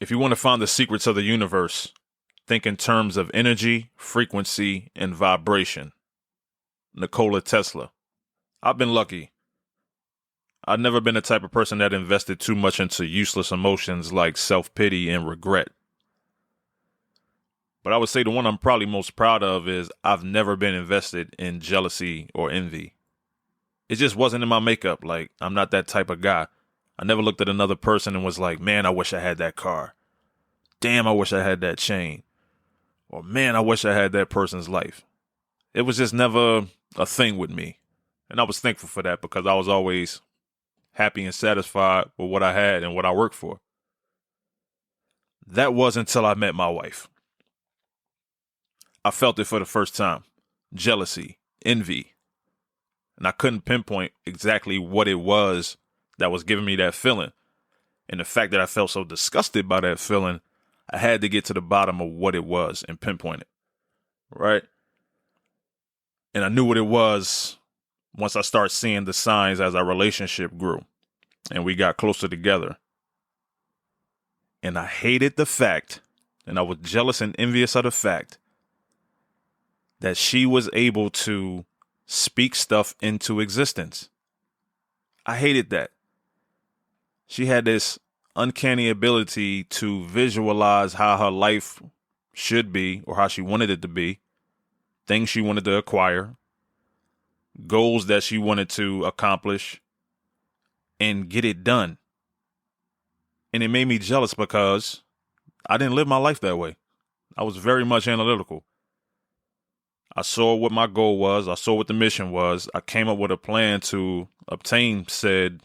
If you want to find the secrets of the universe, think in terms of energy, frequency, and vibration. Nikola Tesla. I've been lucky. I've never been the type of person that invested too much into useless emotions like self-pity and regret. But I would say the one I'm probably most proud of is I've never been invested in jealousy or envy. It just wasn't in my makeup. Like, I'm not that type of guy. I never looked at another person and was like, man, I wish I had that car. Damn, I wish I had that chain. Or man, I wish I had that person's life. It was just never a thing with me. And I was thankful for that because I was always happy and satisfied with what I had and what I worked for. That was until I met my wife. I felt it for the first time. Jealousy, envy. And I couldn't pinpoint exactly what it was that was giving me that feeling. And the fact that I felt so disgusted by that feeling, I had to get to the bottom of what it was and pinpoint it. Right? And I knew what it was once I started seeing the signs as our relationship grew and we got closer together. And I hated the fact, and I was jealous and envious of the fact, that she was able to speak stuff into existence. I hated that. She had this uncanny ability to visualize how her life should be or how she wanted it to be, things she wanted to acquire, goals that she wanted to accomplish, and get it done. And it made me jealous because I didn't live my life that way. I was very much analytical. I saw what my goal was. I saw what the mission was. I came up with a plan to obtain said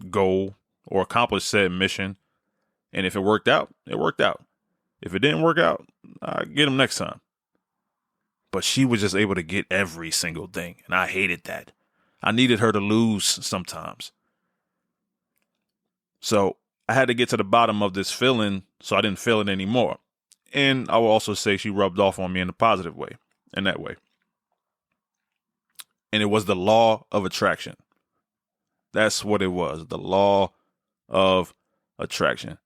goal or accomplish said mission. And if it worked out, it worked out. If it didn't work out, I'd get them next time. But she was just able to get every single thing. And I hated that. I needed her to lose sometimes. So I had to get to the bottom of this feeling so I didn't feel it anymore. And I will also say she rubbed off on me in a positive way. In that way. And it was the law of attraction. That's what it was. The law of attraction.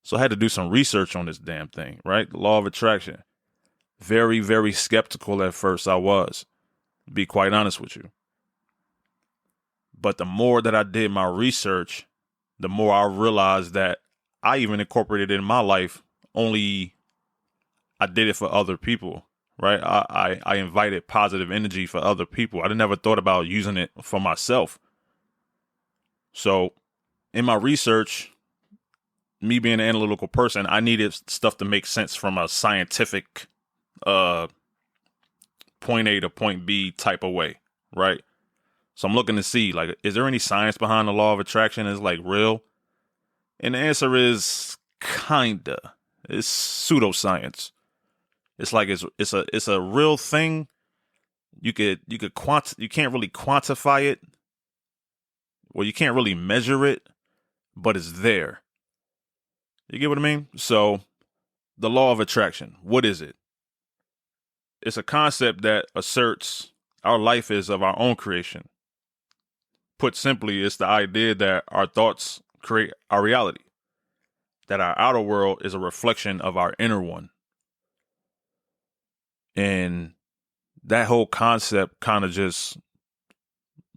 So I had to do some research on this damn thing, right? The law of attraction. Very, very skeptical at first I was, to be quite honest with you. But the more that I did my research, the more I realized that I even incorporated it in my life, only I did it for other people. Right. I invited positive energy for other people. I never thought about using it for myself. So in my research, me being an analytical person, I needed stuff to make sense from a scientific point A to point B type of way. Right. So I'm looking to see, like, is there any science behind the law of attraction? Is like real? And the answer is kinda. It's pseudoscience. It's like it's a real thing. You can't really quantify it. Well, you can't really measure it, but it's there. You get what I mean? So the law of attraction, what is it? It's a concept that asserts our life is of our own creation. Put simply, it's the idea that our thoughts create our reality, that our outer world is a reflection of our inner one. And that whole concept kind of just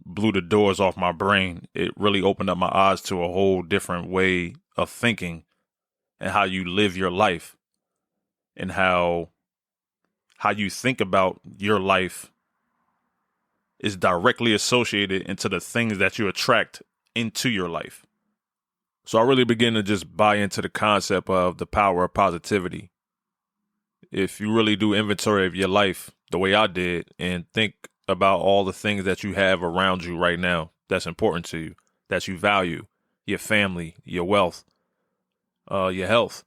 blew the doors off my brain. It really opened up my eyes to a whole different way of thinking and how you live your life and how you think about your life is directly associated into the things that you attract into your life. So I really began to just buy into the concept of the power of positivity. If you really do inventory of your life the way I did and think about all the things that you have around you right now that's important to you, that you value, your family, your wealth, your health,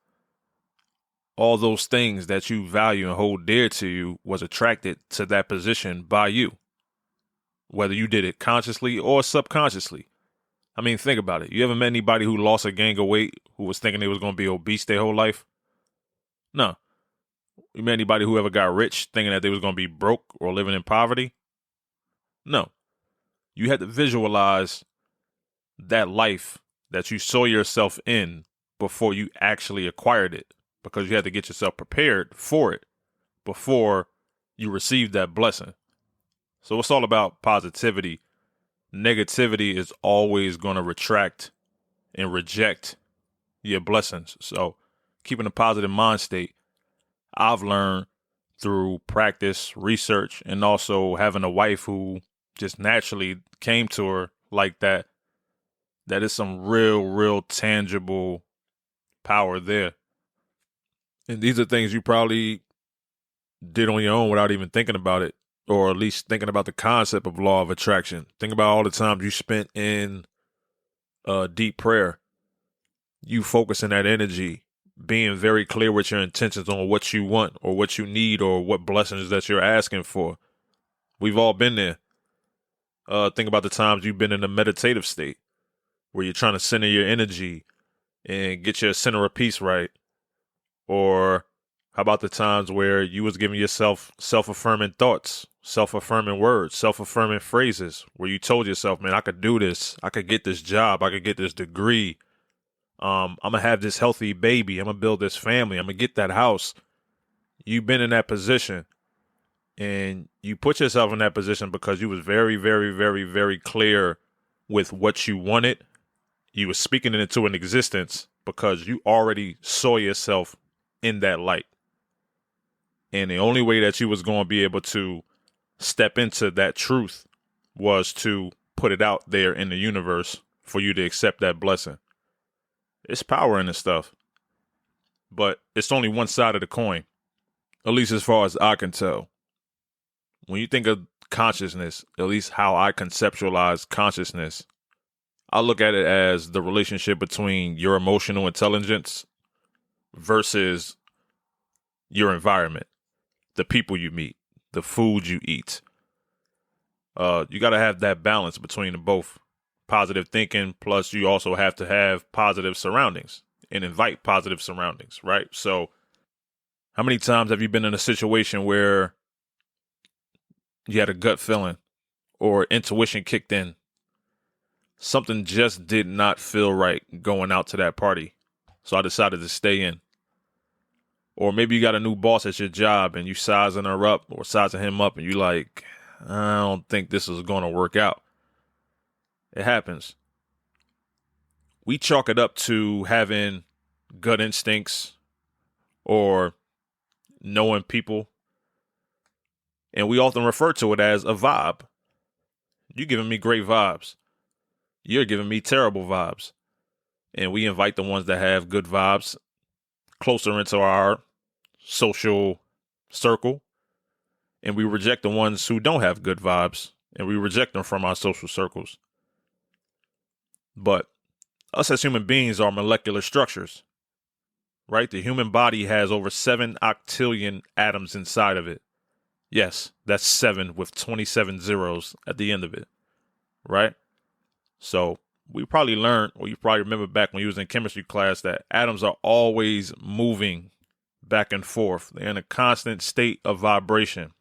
all those things that you value and hold dear to you was attracted to that position by you, whether you did it consciously or subconsciously. I mean, think about it. You ever met anybody who lost a gang of weight who was thinking they was going to be obese their whole life? No. You met anybody who ever got rich thinking that they was going to be broke or living in poverty? No. You had to visualize that life that you saw yourself in before you actually acquired it, because you had to get yourself prepared for it before you received that blessing. So it's all about positivity. Negativity is always going to retract and reject your blessings. So keeping a positive mind state, I've learned through practice, research, and also having a wife who just naturally came to her like that, that is some real tangible power there. And these are things you probably did on your own without even thinking about it, or at least thinking about the concept of law of attraction. Think about all the times you spent in deep prayer, you focusing that energy, being very clear with your intentions on what you want or what you need or what blessings that you're asking for. We've all been there. Think about the times you've been in a meditative state where you're trying to center your energy and get your center of peace right. Or how about the times where you was giving yourself self-affirming thoughts, self-affirming words, self-affirming phrases, where you told yourself, man, I could do this. I could get this job. I could get this degree. I'm going to have this healthy baby. I'm going to build this family. I'm going to get that house. You've been in that position, and you put yourself in that position because you was very clear with what you wanted. You were speaking it into an existence because you already saw yourself in that light. And the only way that you was going to be able to step into that truth was to put it out there in the universe for you to accept that blessing. It's power in this stuff, but it's only one side of the coin, at least as far as I can tell. When you think of consciousness, at least how I conceptualize consciousness, I look at it as the relationship between your emotional intelligence versus your environment, the people you meet, the food you eat. You got to have that balance between the both. Positive thinking, plus you also have to have positive surroundings and invite positive surroundings, right? So how many times have you been in a situation where you had a gut feeling or intuition kicked in? Something just did not feel right going out to that party, so I decided to stay in. Or maybe you got a new boss at your job and you sizing her up or sizing him up and you like, I don't think this is going to work out. It happens. We chalk it up to having gut instincts or knowing people. And we often refer to it as a vibe. You're giving me great vibes. You're giving me terrible vibes. And we invite the ones that have good vibes closer into our social circle. And we reject the ones who don't have good vibes. And we reject them from our social circles. But us as human beings are molecular structures, right? The human body has over 7 octillion atoms inside of it. Yes, that's 7 with 27 zeros at the end of it, right? So we probably learned, or you probably remember back when you was in chemistry class, that atoms are always moving back and forth. They're in a constant state of vibration,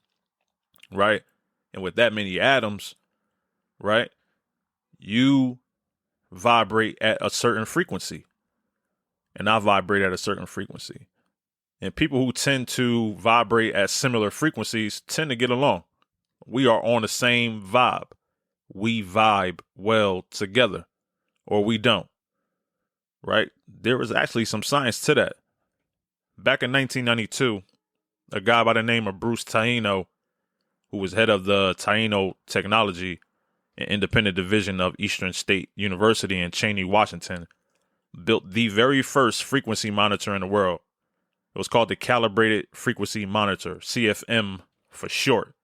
right? And with that many atoms, right, you vibrate at a certain frequency, and I vibrate at a certain frequency. And people who tend to vibrate at similar frequencies tend to get along. We are on the same vibe. We vibe well together, or we don't, right? There is actually some science to that. Back in 1992, a guy by the name of Bruce Taino, who was head of the Taino Technology, an independent division of Eastern State University in Cheney, Washington, built the very first frequency monitor in the world. It was called the Calibrated Frequency Monitor, CFM for short.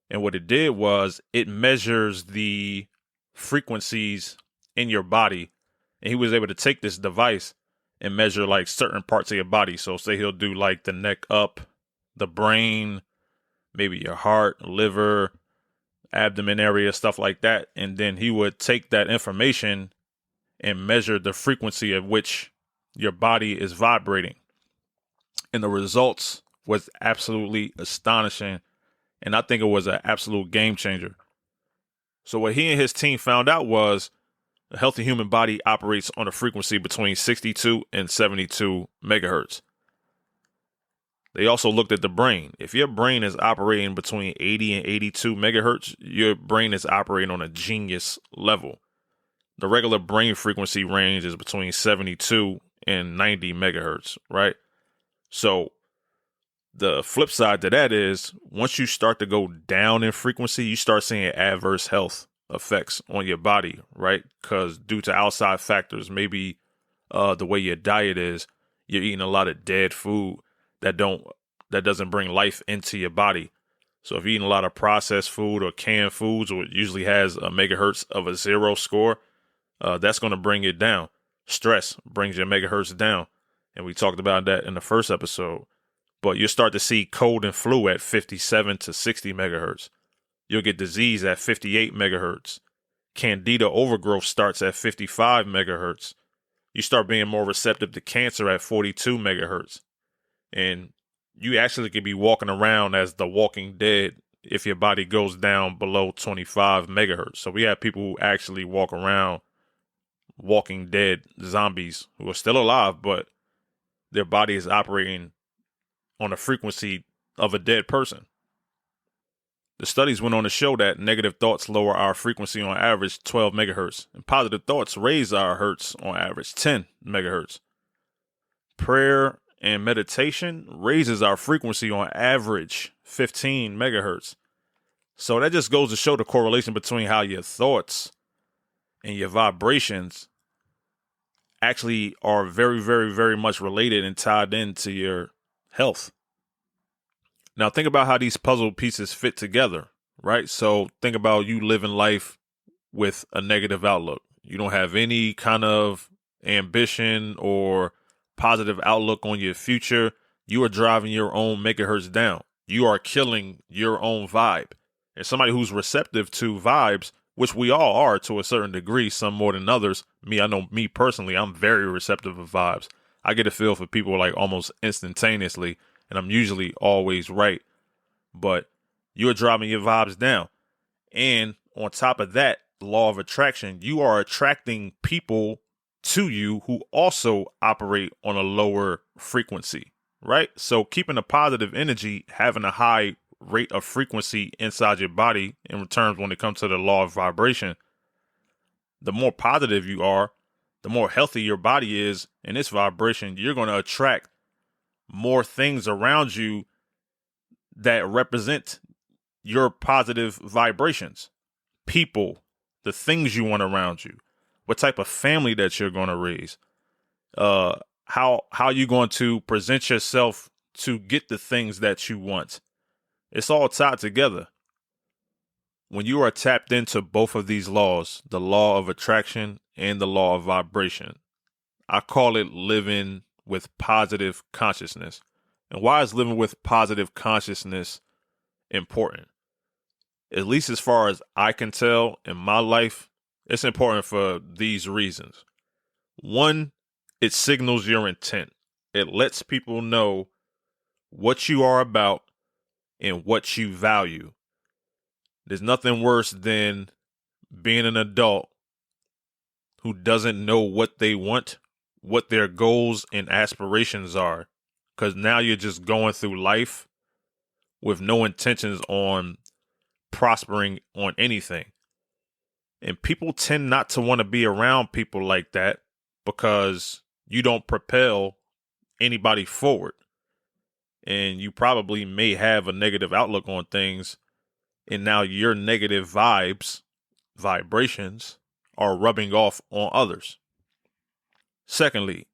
And what it did was it measures the frequencies in your body. And he was able to take this device and measure like certain parts of your body. So say he'll do like the neck up, the brain, maybe your heart, liver, abdomen area, stuff like that. And then he would take that information and measure the frequency at which your body is vibrating. And the results was absolutely astonishing. And I think it was an absolute game changer. So what he and his team found out was A healthy human body operates on a frequency between 62 and 72 megahertz. They also looked at the brain. If your brain is operating between 80 and 82 megahertz, your brain is operating on a genius level. The regular brain frequency range is between 72 and 90 megahertz, right? So the flip side to that is once you start to go down in frequency, you start seeing adverse health effects on your body, right? Because due to outside factors, maybe the way your diet is, you're eating a lot of dead food that doesn't bring life into your body. So if you're eating a lot of processed food or canned foods, which usually has a megahertz of a 0 score, that's going to bring it down. Stress brings your megahertz down. And we talked about that in the first episode. But you'll start to see cold and flu at 57 to 60 megahertz. You'll get disease at 58 megahertz. Candida overgrowth starts at 55 megahertz. You start being more receptive to cancer at 42 megahertz. And you actually could be walking around as the Walking Dead if your body goes down below 25 megahertz. So we have people who actually walk around Walking Dead zombies who are still alive, but their body is operating on a frequency of a dead person. The studies went on to show that negative thoughts lower our frequency on average 12 megahertz, and positive thoughts raise our hertz on average 10 megahertz. Prayer and meditation raises our frequency on average 15 megahertz. So that just goes to show the correlation between how your thoughts and your vibrations actually are very, very, very much related and tied into your health. Now think about how these puzzle pieces fit together, right? So think about you living life with a negative outlook. You don't have any kind of ambition or positive outlook on your future. You are driving your own megahertz down. You are killing your own vibe. And somebody who's receptive to vibes, which we all are to a certain degree, some more than others. I know me personally, I'm very receptive of vibes. I get a feel for people like almost instantaneously, and I'm usually always right. But you're driving your vibes down. And on top of that, law of attraction, you are attracting people to you who also operate on a lower frequency, right? So keeping a positive energy, having a high rate of frequency inside your body in terms when it comes to the law of vibration, the more positive you are, the more healthy your body is in its vibration, you're going to attract more things around you that represent your positive vibrations. People, the things you want around you, what type of family that you're going to raise, how you're going to present yourself to get the things that you want. It's all tied together. When you are tapped into both of these laws, the law of attraction and the law of vibration, I call it living with positive consciousness. And why is living with positive consciousness important? At least as far as I can tell in my life, it's important for these reasons. One, it signals your intent. It lets people know what you are about and what you value. There's nothing worse than being an adult who doesn't know what they want, what their goals and aspirations are, because now you're just going through life with no intentions on prospering on anything. And people tend not to want to be around people like that because you don't propel anybody forward. And you probably may have a negative outlook on things. And now your negative vibrations are rubbing off on others. Secondly,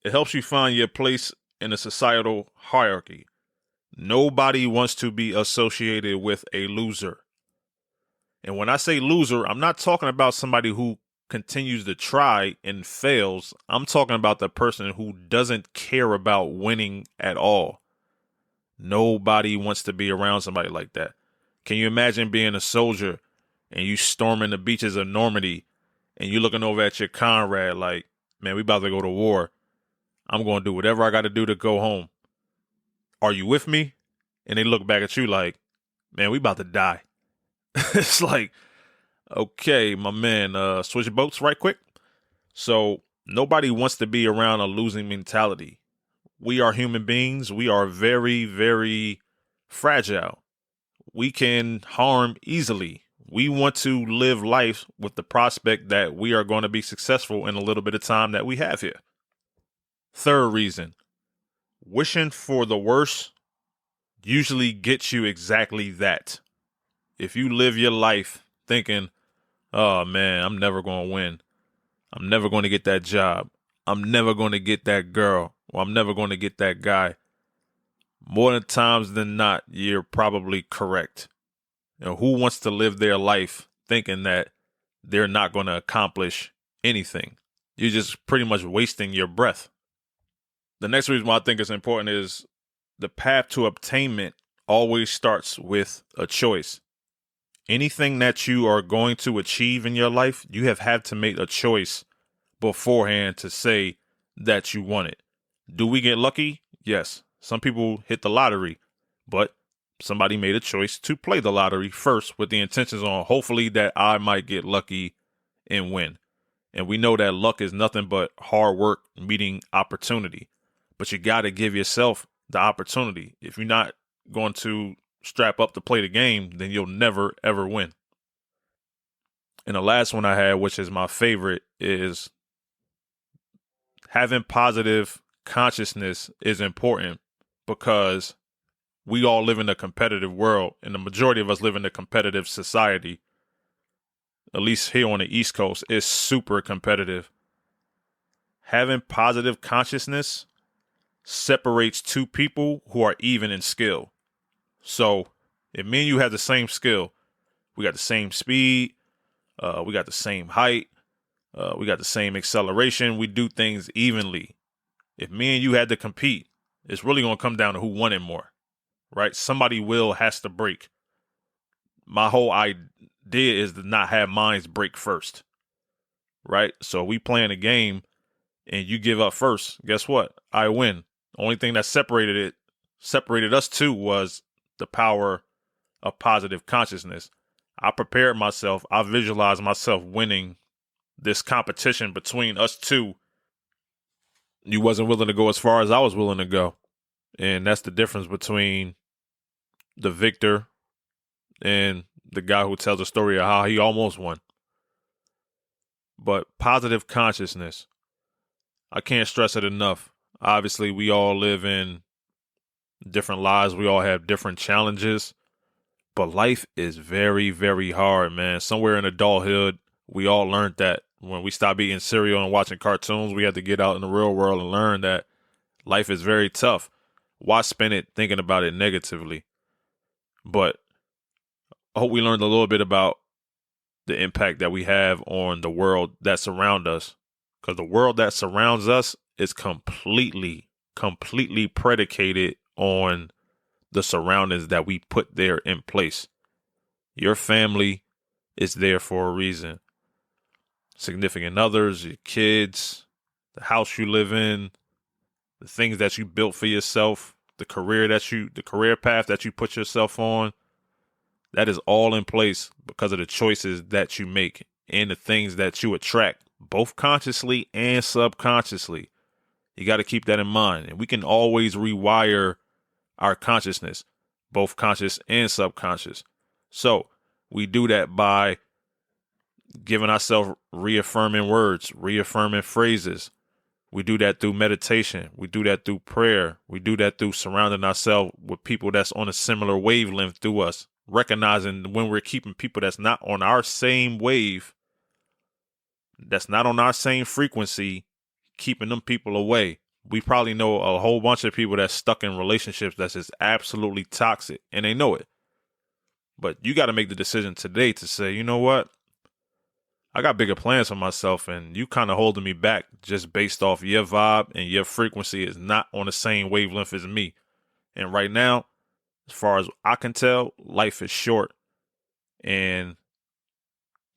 it helps you find your place in a societal hierarchy. Nobody wants to be associated with a loser. And when I say loser, I'm not talking about somebody who continues to try and fails. I'm talking about the person who doesn't care about winning at all. Nobody wants to be around somebody like that. Can you imagine being a soldier and you storming the beaches of Normandy and you looking over at your comrade like, man, we about to go to war. I'm going to do whatever I got to do to go home. Are you with me? And they look back at you like, man, we about to die. It's like, okay, my man, switch boats right quick. So nobody wants to be around a losing mentality. We are human beings. We are very, very fragile. We can harm easily. We want to live life with the prospect that we are going to be successful in a little bit of time that we have here. Third reason, wishing for the worst usually gets you exactly that. If you live your life thinking, oh man, I'm never going to win. I'm never going to get that job. I'm never going to get that girl. Or I'm never going to get that guy. More than times than not, you're probably correct. Who wants to live their life thinking that they're not going to accomplish anything? You're just pretty much wasting your breath. The next reason why I think it's important is the path to obtainment always starts with a choice. Anything that you are going to achieve in your life, you have had to make a choice beforehand to say that you want it. Do we get lucky? Yes. Some people hit the lottery, but somebody made a choice to play the lottery first with the intentions on hopefully that I might get lucky and win. And we know that luck is nothing but hard work meeting opportunity. But you got to give yourself the opportunity. If you're not going to strap up to play the game, then you'll never, ever win. And the last one I had, which is my favorite, is having positive consciousness is important because we all live in a competitive world, and the majority of us live in a competitive society. At least here on the East Coast, it's super competitive. Having positive consciousness separates two people who are even in skill. So if me and you have the same skill, we got the same speed, we got the same height, we got the same acceleration, we do things evenly. If me and you had to compete, it's really going to come down to who won it more, right? Somebody has to break. My whole idea is to not have minds break first, right? So we playing a game and you give up first. Guess what? I win. Only thing that separated us two was the power of positive consciousness. I prepared myself. I visualized myself winning this competition between us two. You wasn't willing to go as far as I was willing to go. And that's the difference between the victor and the guy who tells a story of how he almost won. But positive consciousness, I can't stress it enough. Obviously, we all live in different lives. We all have different challenges. But life is very, very hard, man. Somewhere in adulthood, we all learned that when we stopped eating cereal and watching cartoons, we had to get out in the real world and learn that life is very tough. Why spend it thinking about it negatively? But I hope we learned a little bit about the impact that we have on the world that surrounds us. Because the world that surrounds us is completely predicated on the surroundings that we put there in place. Your family is there for a reason. Significant others, your kids, the house you live in, the things that you built for yourself, the career path that you put yourself on, that is all in place because of the choices that you make and the things that you attract, both consciously and subconsciously. You got to keep that in mind. And we can always rewire our consciousness, both conscious and subconscious. So we do that by giving ourselves reaffirming words, reaffirming phrases. We do that through meditation. We do that through prayer. We do that through surrounding ourselves with people that's on a similar wavelength to us, recognizing when we're keeping people that's not on our same wave, that's not on our same frequency, keeping them people away. We probably know a whole bunch of people that's stuck in relationships that's just absolutely toxic, and they know it. But you got to make the decision today to say, you know what? I got bigger plans for myself, and you kind of holding me back just based off your vibe and your frequency is not on the same wavelength as me. And right now, as far as I can tell, life is short, and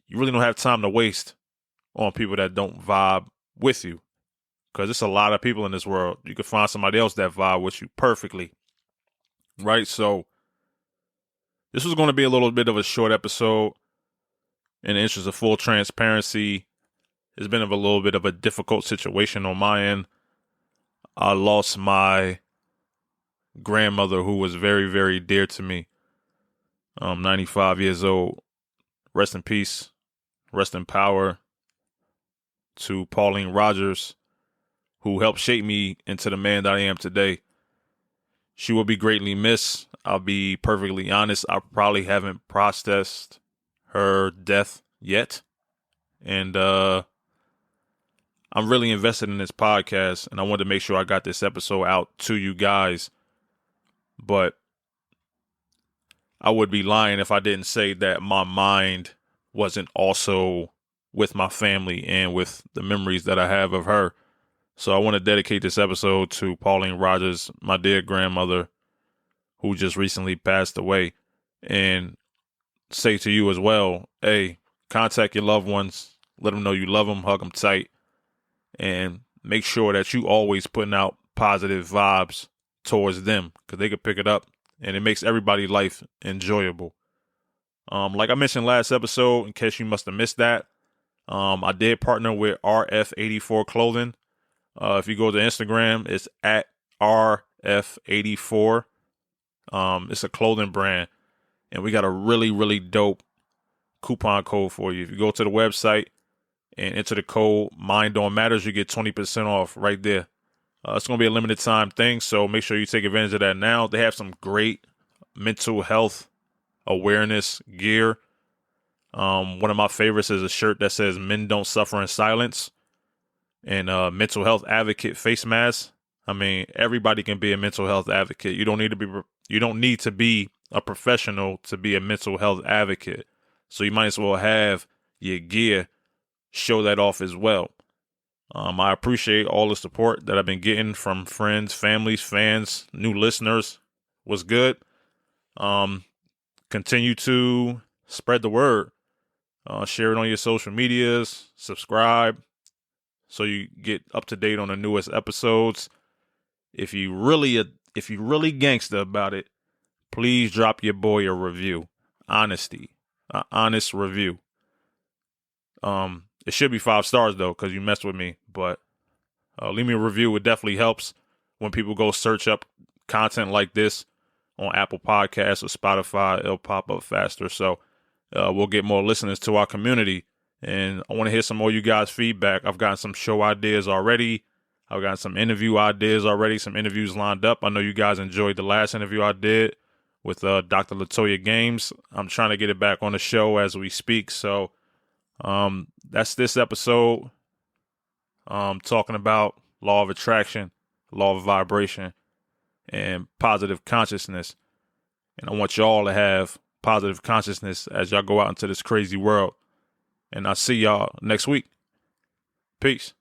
you really don't have time to waste on people that don't vibe with you. Because there's a lot of people in this world. You can find somebody else that vibe with you perfectly. Right? So this was going to be a little bit of a short episode in the interest of full transparency. it's been a little bit of a difficult situation on my end. I lost my grandmother, who was very, very dear to me. 95 years old. Rest in peace. Rest in power to Pauline Rogers, who helped shape me into the man that I am today. She will be greatly missed. I'll be perfectly honest. I probably haven't processed her death yet. And I'm really invested in this podcast, and I wanted to make sure I got this episode out to you guys. But I would be lying if I didn't say that my mind wasn't also with my family and with the memories that I have of her. So I want to dedicate this episode to Pauline Rogers, my dear grandmother, who just recently passed away, and say to you as well, hey, contact your loved ones, let them know you love them, hug them tight, and make sure that you always putting out positive vibes towards them, because they could pick it up, and it makes everybody's life enjoyable. Like I mentioned last episode, in case you must have missed that, I did partner with RF84 Clothing. If you go to Instagram, it's at RF84. It's a clothing brand, and we got a really, really dope coupon code for you. If you go to the website and enter the code Mind Don't Matters, you get 20% off right there. It's going to be a limited time thing, so make sure you take advantage of that now. They have some great mental health awareness gear. One of my favorites is a shirt that says "Men Don't Suffer in Silence," and mental health advocate face mask. I mean, everybody can be a mental health advocate. You don't need to be a professional to be a mental health advocate. So you might as well have your gear show that off as well. I appreciate all the support that I've been getting from friends, families, fans, new listeners. Was good. Continue to spread the word. Share it on your social medias. Subscribe so you get up to date on the newest episodes. If you really gangster about it, please drop your boy a review. Honesty, an honest review. It should be 5 stars though, because you messed with me. But leave me a review. It definitely helps when people go search up content like this on Apple Podcasts or Spotify. It'll pop up faster. So we'll get more listeners to our community. And I want to hear some more of you guys' feedback. I've gotten some show ideas already. I've got some interview ideas already, some interviews lined up. I know you guys enjoyed the last interview I did with Dr. Latoya Games. I'm trying to get it back on the show as we speak. So that's this episode. Talking about law of attraction, law of vibration, and positive consciousness. And I want y'all to have positive consciousness as y'all go out into this crazy world. And I'll see y'all next week. Peace.